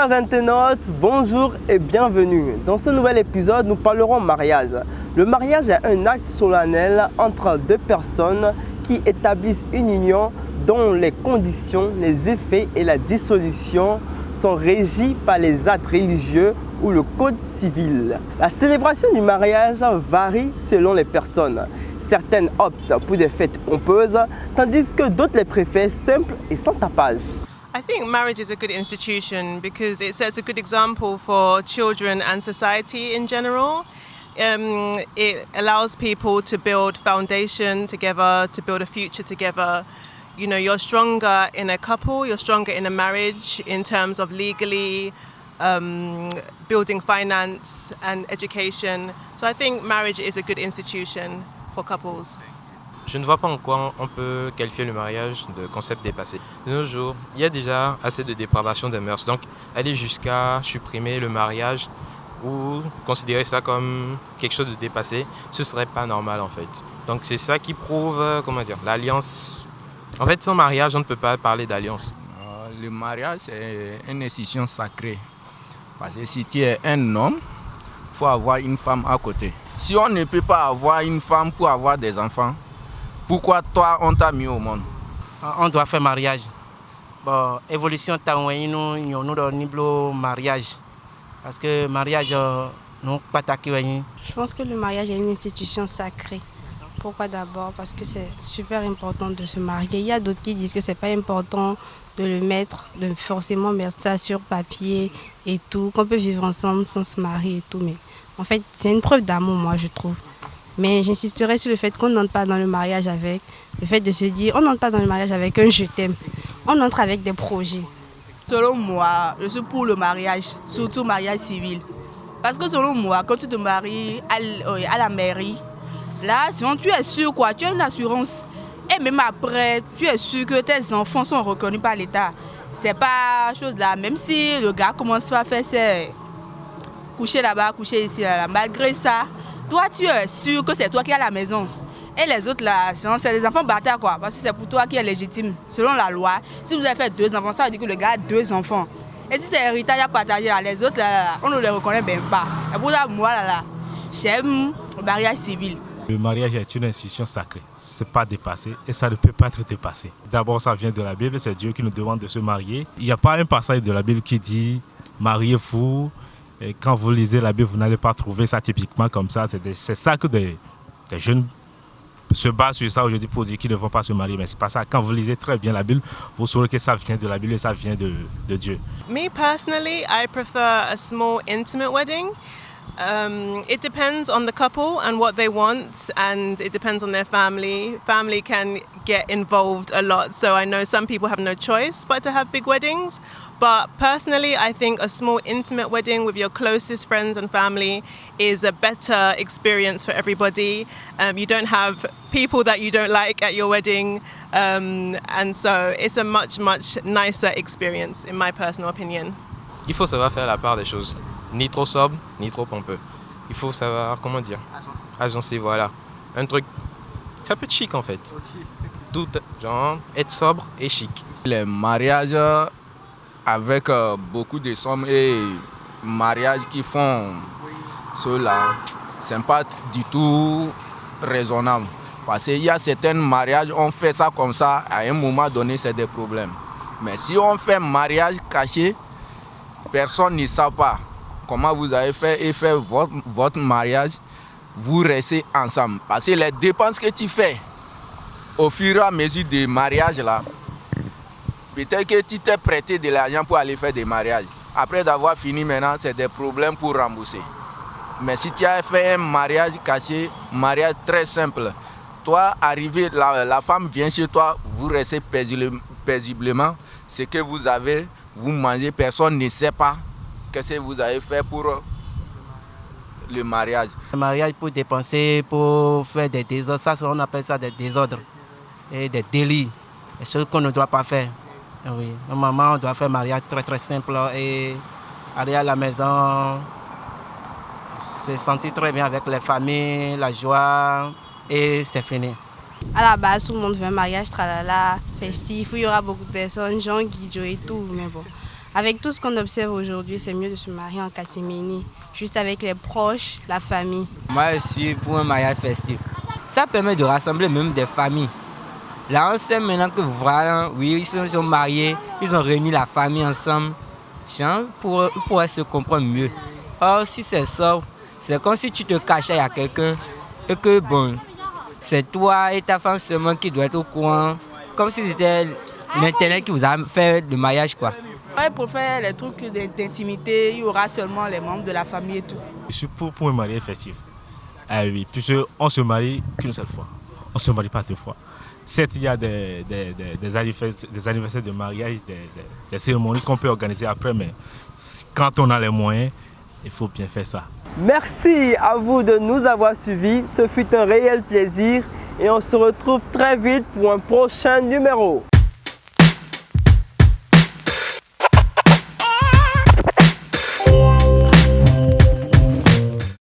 Chers internautes, bonjour et bienvenue. Dans ce nouvel épisode, nous parlerons mariage. Le mariage est un acte solennel entre deux personnes qui établissent une union dont les conditions, les effets et la dissolution sont régis par les actes religieux ou le code civil. La célébration du mariage varie selon les personnes. Certaines optent pour des fêtes pompeuses, tandis que d'autres les préfèrent simples et sans tapage. I think marriage is a good institution because it sets a good example for children and society in general. It allows people to build foundation together, to build a future together. You know, you're stronger in a couple, you're stronger in a marriage in terms of legally, building finance and education. So I think marriage is a good institution for couples. Je ne vois pas en quoi on peut qualifier le mariage de concept dépassé. De nos jours, il y a déjà assez de dépravation des mœurs. Donc, aller jusqu'à supprimer le mariage ou considérer ça comme quelque chose de dépassé, ce ne serait pas normal en fait. Donc, c'est ça qui prouve, l'alliance. En fait, sans mariage, on ne peut pas parler d'alliance. Le mariage, c'est une institution sacrée. Parce que si tu es un homme, il faut avoir une femme à côté. Si on ne peut pas avoir une femme pour avoir des enfants, pourquoi toi, on t'a mis au monde? On doit faire mariage. Bon, évolution, nous avons mariage. Parce que mariage, nous pas taquer. Je pense que le mariage est une institution sacrée. Pourquoi d'abord? Parce que c'est super important de se marier. Il y a d'autres qui disent que c'est pas important de le mettre, de forcément mettre ça sur papier et tout, qu'on peut vivre ensemble sans se marier et tout. Mais en fait, c'est une preuve d'amour, moi, je trouve. Mais j'insisterai sur le fait qu'on n'entre pas dans le mariage avec le fait de se dire, on n'entre pas dans le mariage avec un je t'aime. On entre avec des projets. Selon moi, je suis pour le mariage, surtout mariage civil. Parce que selon moi, quand tu te maries à la mairie, là, sinon tu es sûr quoi, tu as une assurance. Et même après, tu es sûr que tes enfants sont reconnus par l'État. C'est pas chose là, même si le gars commence à faire ses coucher là-bas, coucher ici, là, malgré ça, toi tu es sûr que c'est toi qui es à la maison. Et les autres là, c'est des enfants bâtards quoi, parce que c'est pour toi qui est légitime. Selon la loi, si vous avez fait 2 enfants, ça veut dire que le gars a 2 enfants. Et si c'est héritage à partager, là, les autres là, on ne les reconnaît même pas. Et pour ça, moi là, j'aime le mariage civil. Le mariage est une institution sacrée, ce n'est pas dépassé et ça ne peut pas être dépassé. D'abord, ça vient de la Bible, c'est Dieu qui nous demande de se marier. Il n'y a pas un passage de la Bible qui dit « mariez-vous ». Et quand vous lisez la Bible, vous n'allez pas trouver ça typiquement comme ça. C'est ça que des jeunes se basent sur ça aujourd'hui pour dire qu'ils ne vont pas se marier. Mais ce n'est pas ça. Quand vous lisez très bien la Bible, vous saurez que ça vient de la Bible et ça vient de Dieu. Me personally, I prefer a small intimate wedding. It depends on the couple and what they want, and it depends on their family. Family can get involved a lot, so I know some people have no choice but to have big weddings. But personally, I think a small intimate wedding with your closest friends and family is a better experience for everybody. You don't have people that you don't like at your wedding, and so it's a much nicer experience, in my personal opinion. Il faut savoir faire la part des choses. Ni trop sobre, ni trop pompeux. Il faut savoir, agencer, voilà. Un truc, ça peut être chic en fait. Tout, genre, être sobre et chic. Les mariages avec beaucoup de sommes et mariages qui font cela, ce n'est pas du tout raisonnable. Parce qu'il y a certains mariages, on fait ça comme ça, à un moment donné, c'est des problèmes. Mais si on fait un mariage caché, personne ne sait pas comment vous avez fait et fait votre mariage, vous restez ensemble. Parce que les dépenses que tu fais au fur et à mesure du mariage, là, peut-être que tu t'es prêté de l'argent pour aller faire des mariages. Après d'avoir fini maintenant, c'est des problèmes pour rembourser. Mais si tu as fait un mariage caché, un mariage très simple, toi, arrivé, la femme vient chez toi, vous restez paisiblement. Ce que vous avez, vous mangez, personne ne sait pas. Qu'est-ce que vous avez fait pour le mariage? Le mariage pour dépenser, pour faire des désordres, ça on appelle ça des désordres et des délits, des choses qu'on ne doit pas faire. Oui. Normalement, on doit faire un mariage très simple et aller à la maison, se sentir très bien avec les familles, la joie et c'est fini. À la base, tout le monde veut un mariage, tralala, festif, où il y aura beaucoup de personnes, gens, guijo et tout. Mais bon, Avec tout ce qu'on observe aujourd'hui, c'est mieux de se marier en catimini, juste avec les proches, la famille. Moi, je suis pour un mariage festif. Ça permet de rassembler même des familles. Là, on sait maintenant que voilà, oui, ils sont mariés, ils ont réuni la famille ensemble pour se comprendre mieux. Or, si c'est ça, c'est comme si tu te cachais à quelqu'un et que, bon, c'est toi et ta femme seulement qui doivent être au courant, comme si c'était l'Internet qui vous a fait le mariage, quoi. Ouais, pour faire les trucs d'intimité, il y aura seulement les membres de la famille et tout. Je suis pour un mariage festif. Ah oui, puisqu'on se marie qu'une seule fois. On ne se marie pas deux fois. Certes, il y a des anniversaires de mariage, des cérémonies qu'on peut organiser après, mais quand on a les moyens, il faut bien faire ça. Merci à vous de nous avoir suivis. Ce fut un réel plaisir et on se retrouve très vite pour un prochain numéro.